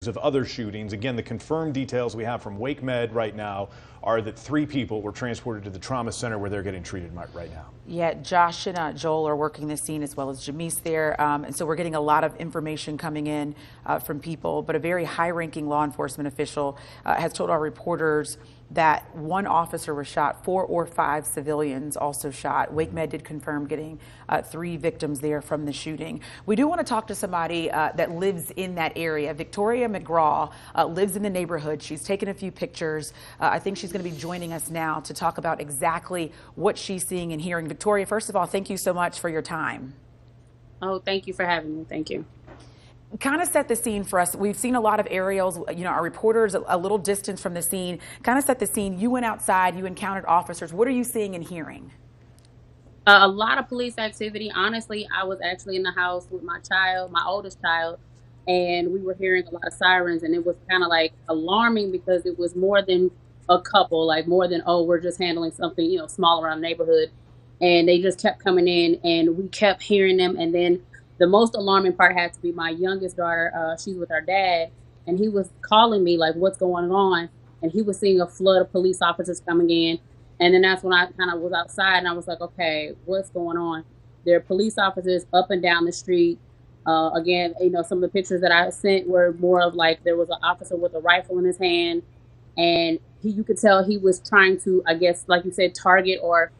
of other shootings. Again, the confirmed details we have from Wake Med right now are that 3 people were transported to the trauma center where they're getting treated right now. Yeah, Josh and Joel are working the scene, as well as Jamise there. And so we're getting a lot of information coming in from people. But a very high-ranking law enforcement official has told our reporters that 1 officer was shot, 4 or 5 civilians also shot. Wake Med did confirm getting 3 victims there from the shooting. We do want to talk to somebody that lives in that area. Victoria McGraw lives in the neighborhood. She's taken a few pictures. I think she's going to be joining us now to talk about exactly what she's seeing and hearing. Victoria, first of all, thank you so much for your time. Oh, thank you for having me. Thank you. Kind of set the scene for us. We've seen a lot of aerials, you know, our reporters a little distance from the scene. Kind of set the scene. You went outside, you encountered officers. What are you seeing and hearing? A lot of police activity. Honestly, I was actually in the house with my child, my oldest child, and we were hearing a lot of sirens, and it was kind of like alarming because it was more than a couple, like more than, oh, we're just handling something, you know, small around the neighborhood. And they just kept coming in, and we kept hearing them. And then the most alarming part had to be my youngest daughter. She's with her dad, and he was calling me like, what's going on? And he was seeing a flood of police officers coming in. And then that's when I kind of was outside, and I was like, okay, what's going on? There are police officers up and down the street. Again, you know, some of the pictures that I sent were more of like there was an officer with a rifle in his hand, and you could tell he was trying to, I guess, like you said, target or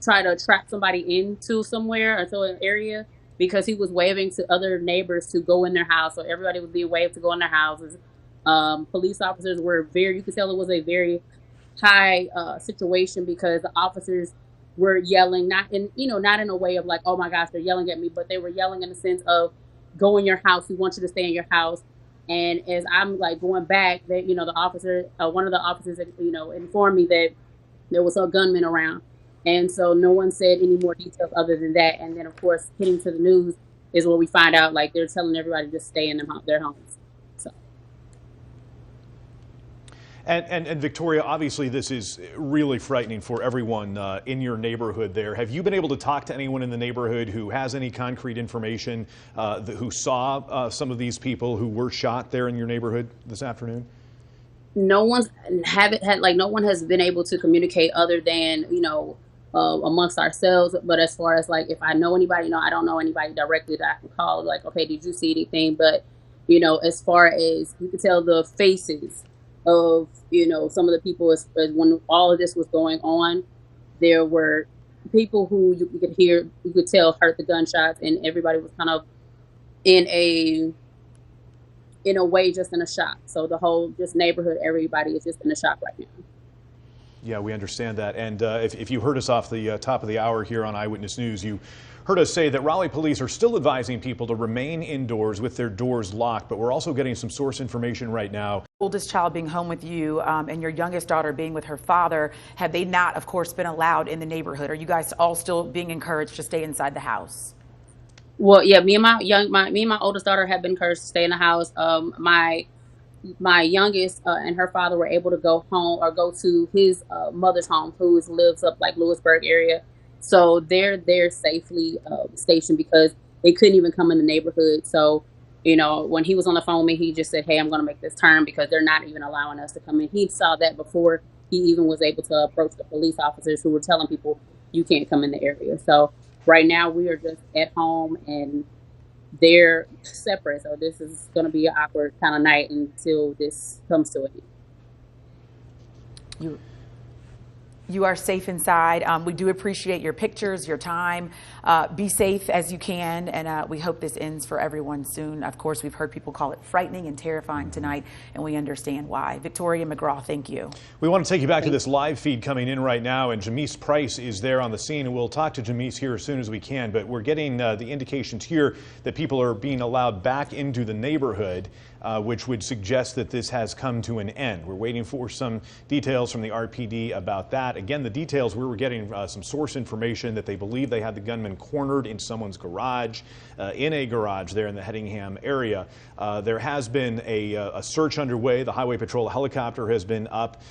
try to trap somebody into somewhere or to an area, because he was waving to other neighbors to go in their house. So everybody was being waved to go in their houses. Police officers were you could tell it was a very high situation, because the officers were yelling, not in a way of like, oh my gosh, they're yelling at me, but they were yelling in the sense of, go in your house. We want you to stay in your house. And as I'm like going back, that, you know, the officer, one of the officers, you know, informed me that there was a gunman around. And so no one said any more details other than that. And then, of course, hitting to the news is where we find out, like, they're telling everybody to just stay in their homes. So. And Victoria, obviously this is really frightening for everyone in your neighborhood there. Have you been able to talk to anyone in the neighborhood who has any concrete information, who saw some of these people who were shot there in your neighborhood this afternoon? No one has been able to communicate other than, you know, amongst ourselves. But as far as like, if I know anybody, I don't know anybody directly that I can call, like, okay, did you see anything? But, you know, as far as you could tell the faces of, you know, some of the people, as when all of this was going on, there were people who you could tell heard the gunshots, and everybody was kind of in a way just in a shock. So the whole neighborhood, everybody is just in a shock right now. Yeah, we understand that. And if you heard us off the top of the hour here on Eyewitness News, you heard us say that Raleigh police are still advising people to remain indoors with their doors locked, but we're also getting some source information right now. Oldest child being home with you and your youngest daughter being with her father, have they not, of course, been allowed in the neighborhood? Are you guys all still being encouraged to stay inside the house? Well, yeah, me and my oldest daughter have been encouraged to stay in the house. My youngest and her father were able to go home or go to his mother's home, who lives up like Lewisburg area. So they're safely stationed because they couldn't even come in the neighborhood. So, you know, when he was on the phone with me, he just said, hey, I'm going to make this turn because they're not even allowing us to come in. He saw that before he even was able to approach the police officers who were telling people you can't come in the area. So right now we are just at home and they're separate. So this is going to be an awkward kind of night until this comes to an end. You are safe inside. We do appreciate your pictures, your time. Be safe as you can, and we hope this ends for everyone soon. Of course, we've heard people call it frightening and terrifying tonight, and we understand why. Victoria McGraw, thank you. We want to take you back to this live feed coming in right now, and Jamise Price is there on the scene, and we'll talk to Jamise here as soon as we can, but we're getting the indications here that people are being allowed back into the neighborhood, which would suggest that this has come to an end. We're waiting for some details from the RPD about that. Again, the details, we were getting some source information that they believe they had the gunman cornered in someone's garage, in a garage there in the Hedingham area. There has been a search underway. The Highway Patrol helicopter has been up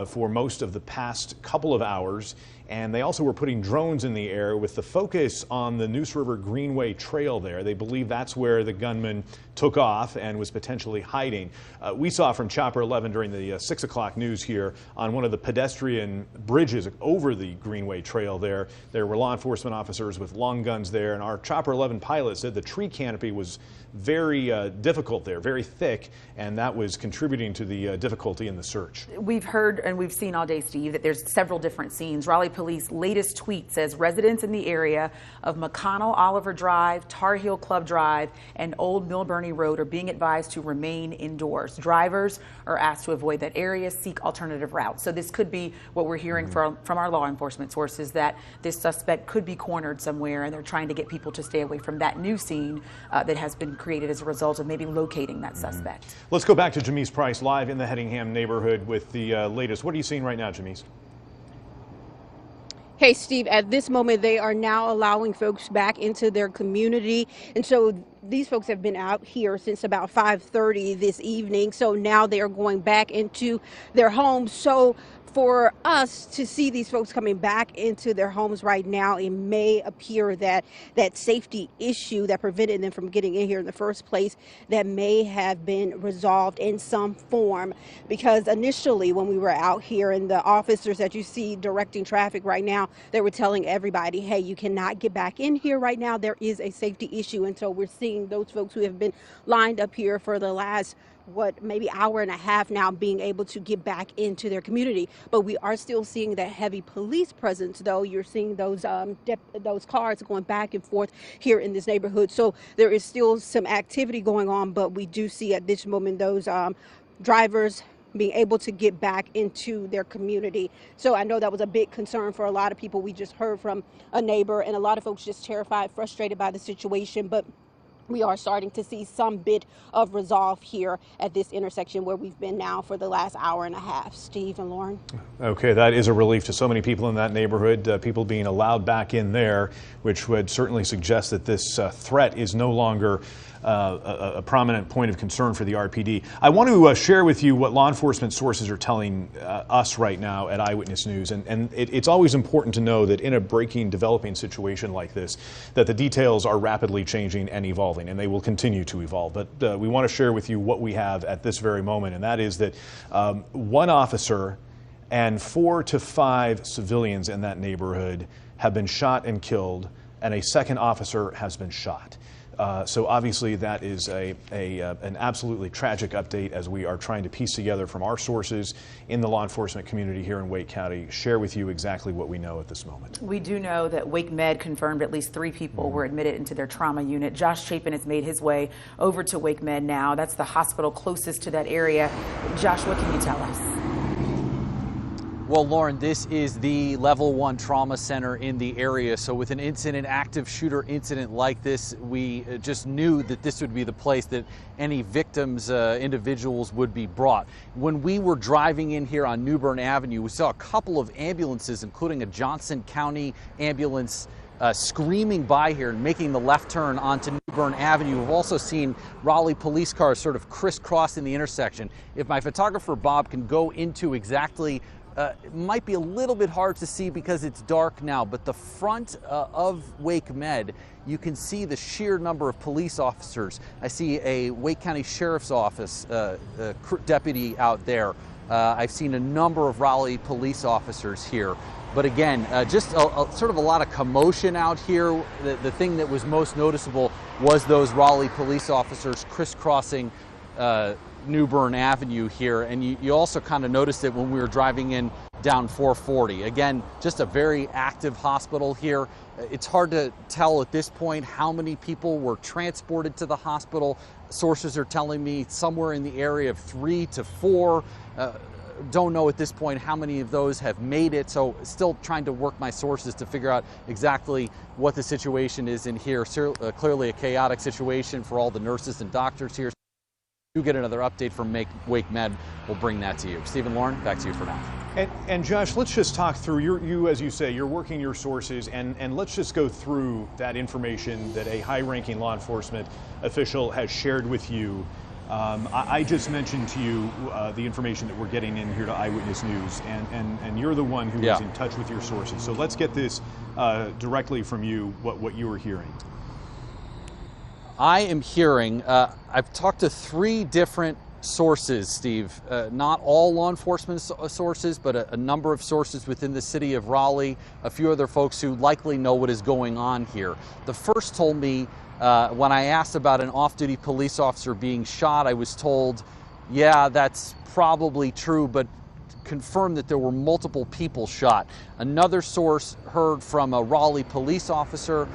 for most of the past couple of hours. and they also were putting drones in the air with the focus on the Neuse River Greenway Trail there. They believe that's where the gunman took off and was potentially hiding. We saw from Chopper 11 during the 6 o'clock news here on one of the pedestrian bridges over the Greenway Trail there. There were law enforcement officers with long guns there, and our Chopper 11 pilot said the tree canopy was very difficult there, very thick, and that was contributing to the difficulty in the search. We've heard and we've seen all day, Steve, that there's several different scenes. Raleigh Police latest tweet says residents in the area of McConnell Oliver Drive, Tar Heel Club Drive, and Old Millburney Road are being advised to remain indoors. Drivers are asked to avoid that area, seek alternative routes. So this could be what we're hearing from our law enforcement sources, that this suspect could be cornered somewhere, and they're trying to get people to stay away from that new scene that has been created as a result of maybe locating that suspect. Let's go back to Jamise Price live in the Hedingham neighborhood with the latest. What are you seeing right now, Jamise? Hey, Steve, at this moment, they are now allowing folks back into their community. And so these folks have been out here since about 5:30 this evening. So now they are going back into their homes. So for us to see these folks coming back into their homes right now, it may appear that that safety issue that prevented them from getting in here in the first place, that may have been resolved in some form. Because initially when we were out here, and the officers that you see directing traffic right now, they were telling everybody, hey, you cannot get back in here right now. There is a safety issue. And so we're seeing those folks who have been lined up here for the last maybe hour and a half now being able to get back into their community. But we are still seeing that heavy police presence, though. You're seeing those cars going back and forth here in this neighborhood. So there is still some activity going on, but we do see at this moment those drivers being able to get back into their community. So I know that was a big concern for a lot of people. We just heard from a neighbor, and a lot of folks just terrified, frustrated by the situation. But we are starting to see some bit of resolve here at this intersection where we've been now for the last hour and a half. Steve and Lauren. Okay, that is a relief to so many people in that neighborhood, people being allowed back in there, which would certainly suggest that this threat is no longer a prominent point of concern for the RPD. I want to share with you what law enforcement sources are telling us right now at Eyewitness News. And it's always important to know that in a breaking, developing situation like this, that the details are rapidly changing and evolving, and they will continue to evolve. But we want to share with you what we have at this very moment, and that is that one officer and 4 to 5 civilians in that neighborhood have been shot and killed, and a second officer has been shot. So obviously that is an absolutely tragic update as we are trying to piece together from our sources in the law enforcement community here in Wake County, share with you exactly what we know at this moment. We do know that Wake Med confirmed at least 3 people were admitted into their trauma unit. Josh Chapin has made his way over to Wake Med now. That's the hospital closest to that area. Josh, what can you tell us? Well, Lauren, this is the level 1 trauma center in the area. So with an incident, active shooter incident like this, we just knew that this would be the place that any victims, individuals would be brought. When we were driving in here on New Bern Avenue, we saw a couple of ambulances, including a Johnson County ambulance, screaming by here and making the left turn onto New Bern Avenue. We've also seen Raleigh police cars sort of crisscrossing the intersection. If my photographer Bob can go into exactly it might be a little bit hard to see because it's dark now, but the front of Wake Med, you can see the sheer number of police officers. I see a Wake County Sheriff's Office deputy out there. I've seen a number of Raleigh police officers here. But again, just sort of a lot of commotion out here. The thing that was most noticeable was those Raleigh police officers crisscrossing New Bern Avenue here, and you also kind of noticed it when we were driving in down 440. Again, just a very active hospital here. It's hard to tell at this point how many people were transported to the hospital. Sources are telling me somewhere in the area of 3 to 4. Don't know at this point how many of those have made it, so still trying to work my sources to figure out exactly what the situation is in here. Clearly a chaotic situation for all the nurses and doctors here. You get another update from Wake Med, we'll bring that to you. Stephen, Lauren, back to you for now. And Josh, let's just talk through, you as you say, you're working your sources, and let's just go through that information that a high-ranking law enforcement official has shared with you I just mentioned to you the information that we're getting in here to Eyewitness News, and you're the one who is in touch with your sources. So let's get this directly from you, what you were hearing. I am hearing, I've talked to 3 different sources, Steve, not all law enforcement sources, but a number of sources within the city of Raleigh, a few other folks who likely know what is going on here. The first told me, when I asked about an off-duty police officer being shot, I was told, yeah, that's probably true, but confirmed that there were multiple people shot. Another source heard from a Raleigh police officer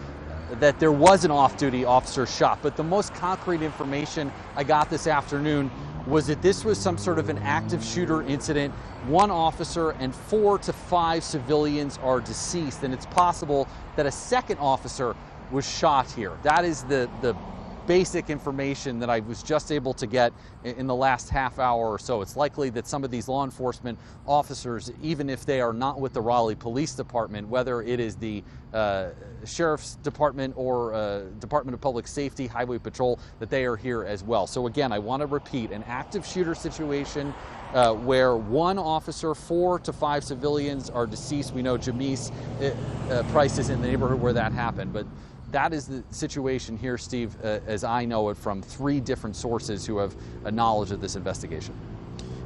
that there was an off-duty officer shot, but the most concrete information I got this afternoon was that this was some sort of an active shooter incident. 1 officer and 4 to 5 civilians are deceased, and it's possible that a second officer was shot here. That is the basic information that I was just able to get in the last half hour or so. It's likely that some of these law enforcement officers, even if they are not with the Raleigh Police Department, whether it is the Sheriff's Department or Department of Public Safety, Highway Patrol, that they are here as well. So again, I want to repeat, an active shooter situation where 1 officer, 4 to 5 civilians are deceased. We know Jamise Price is in the neighborhood where that happened, but that is the situation here, Steve, as I know it from 3 different sources who have a knowledge of this investigation.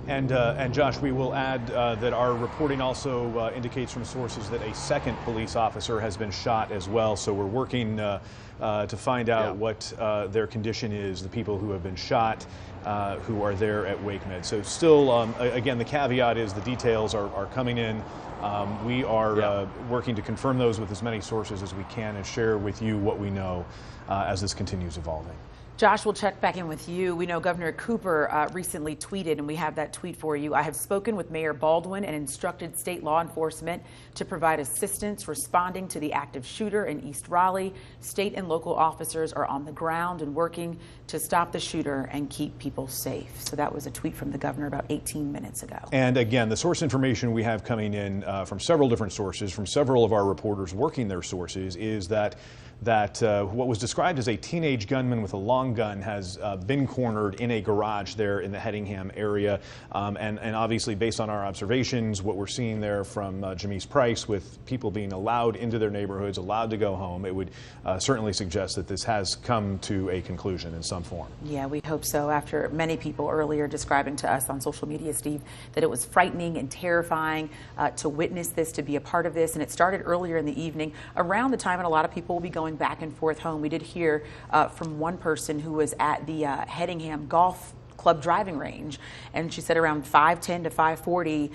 And Josh, we will add that our reporting also indicates from sources that a second police officer has been shot as well. So we're working to find out what their condition is, the people who have been shot, who are there at WakeMed. So still, again, the caveat is the details are coming in. We are working to confirm those with as many sources as we can and share with you what we know as this continues evolving. Josh, we'll check back in with you. We know Governor Cooper recently tweeted, and we have that tweet for you. I have spoken with Mayor Baldwin and instructed state law enforcement to provide assistance responding to the active shooter in East Raleigh. State and local officers are on the ground and working to stop the shooter and keep people safe. So that was a tweet from the governor about 18 minutes ago. And again, the source information we have coming in from several different sources, from several of our reporters working their sources, is that what was described as a teenage gunman with a long gun has been cornered in a garage there in the Hedingham area. And obviously, based on our observations, what we're seeing there from Jamise Price, with people being allowed into their neighborhoods, allowed to go home, it would certainly suggest that this has come to a conclusion in some form. Yeah, we hope so, after many people earlier describing to us on social media, Steve, that it was frightening and terrifying to witness this, to be a part of this. And it started earlier in the evening, around the time, and a lot of people will be going back and forth home. We did hear from one person who was at the Hedingham Golf Club driving range, and she said around 5:10 to 5:40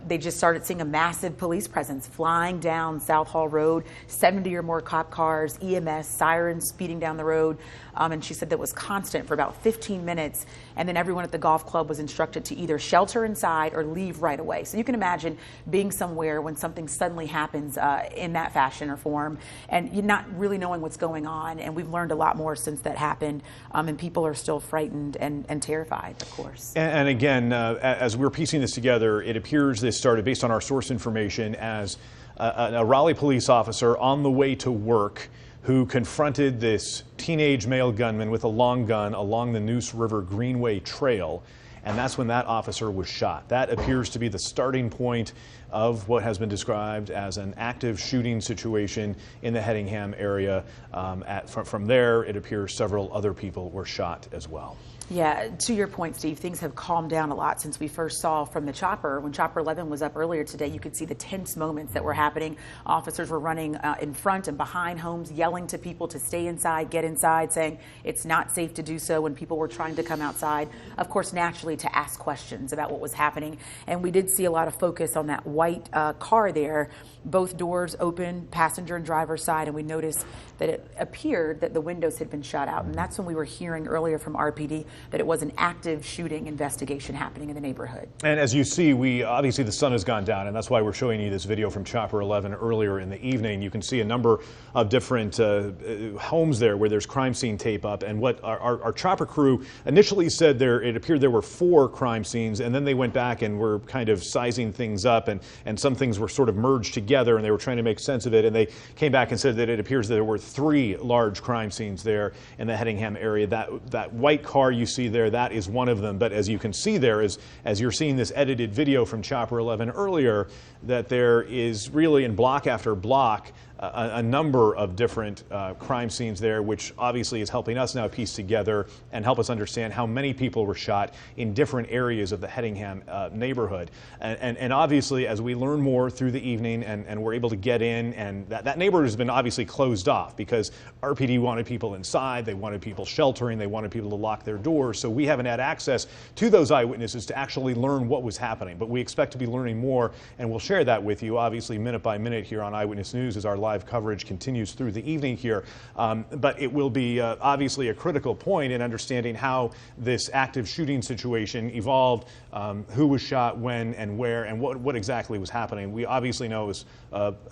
they just started seeing a massive police presence flying down South Hall Road, 70 or more cop cars, EMS, sirens speeding down the road, and she said that was constant for about 15 minutes, and then everyone at the golf club was instructed to either shelter inside or leave right away. So you can imagine being somewhere when something suddenly happens in that fashion or form, and you're not really knowing what's going on. And we've learned a lot more since that happened, and people are still frightened and terrified, of course. And again, as we're piecing this together, it appears this started, based on our source information, as a Raleigh police officer on the way to work who confronted this teenage male gunman with a long gun along the Neuse River Greenway Trail. And that's when that officer was shot. That appears to be the starting point of what has been described as an active shooting situation in the Hedingham area. From there, it appears several other people were shot as well. Yeah, to your point, Steve, things have calmed down a lot since we first saw from the chopper. When Chopper 11 was up earlier today, you could see the tense moments that were happening. Officers were running in front and behind homes, yelling to people to stay inside, get inside, saying it's not safe to do so when people were trying to come outside. Of course, naturally, to ask questions about what was happening. And we did see a lot of focus on that white car there, both doors open, passenger and driver's side, and we noticed that it appeared that the windows had been shot out. And that's when we were hearing earlier from RPD that it was an active shooting investigation happening in the neighborhood. And as you see, obviously the sun has gone down, and that's why we're showing you this video from Chopper 11 earlier in the evening. You can see a number of different homes there where there's crime scene tape up. And what our chopper crew initially said, it appeared there were 4 crime scenes, and then they went back and were kind of sizing things up, and some things were sort of merged together, and they were trying to make sense of it. And they came back and said that it appears that there were 3 large crime scenes there in the Hedingham area. That white car you see there, that is one of them. But as you can see there, as you're seeing this edited video from Chopper 11 earlier, that there is really in block after block a number of different crime scenes there, which obviously is helping us now piece together and help us understand how many people were shot in different areas of the Hedingham neighborhood. And obviously, as we learn more through the evening and we're able to get in, and that neighborhood has been obviously closed off because RPD wanted people inside, they wanted people sheltering, they wanted people to lock their doors. So we haven't had access to those eyewitnesses to actually learn what was happening. But we expect to be learning more, and we'll share that with you, obviously, minute by minute here on Eyewitness News as our live coverage continues through the evening here. But it will be obviously a critical point in understanding how this active shooting situation evolved, who was shot, when and where, and what exactly was happening. We obviously know it was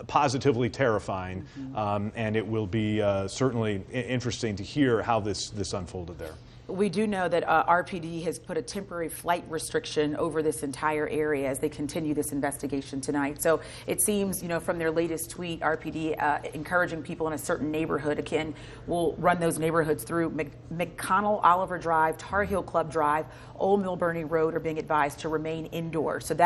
positively terrifying, and it will be certainly interesting to hear how this unfolded there. We do know that RPD has put a temporary flight restriction over this entire area as they continue this investigation tonight. So it seems, you know, from their latest tweet, RPD encouraging people in a certain neighborhood, again, we'll run those neighborhoods through McConnell Oliver Drive, Tar Heel Club Drive, Old Mill Bernie Road, are being advised to remain indoors. So that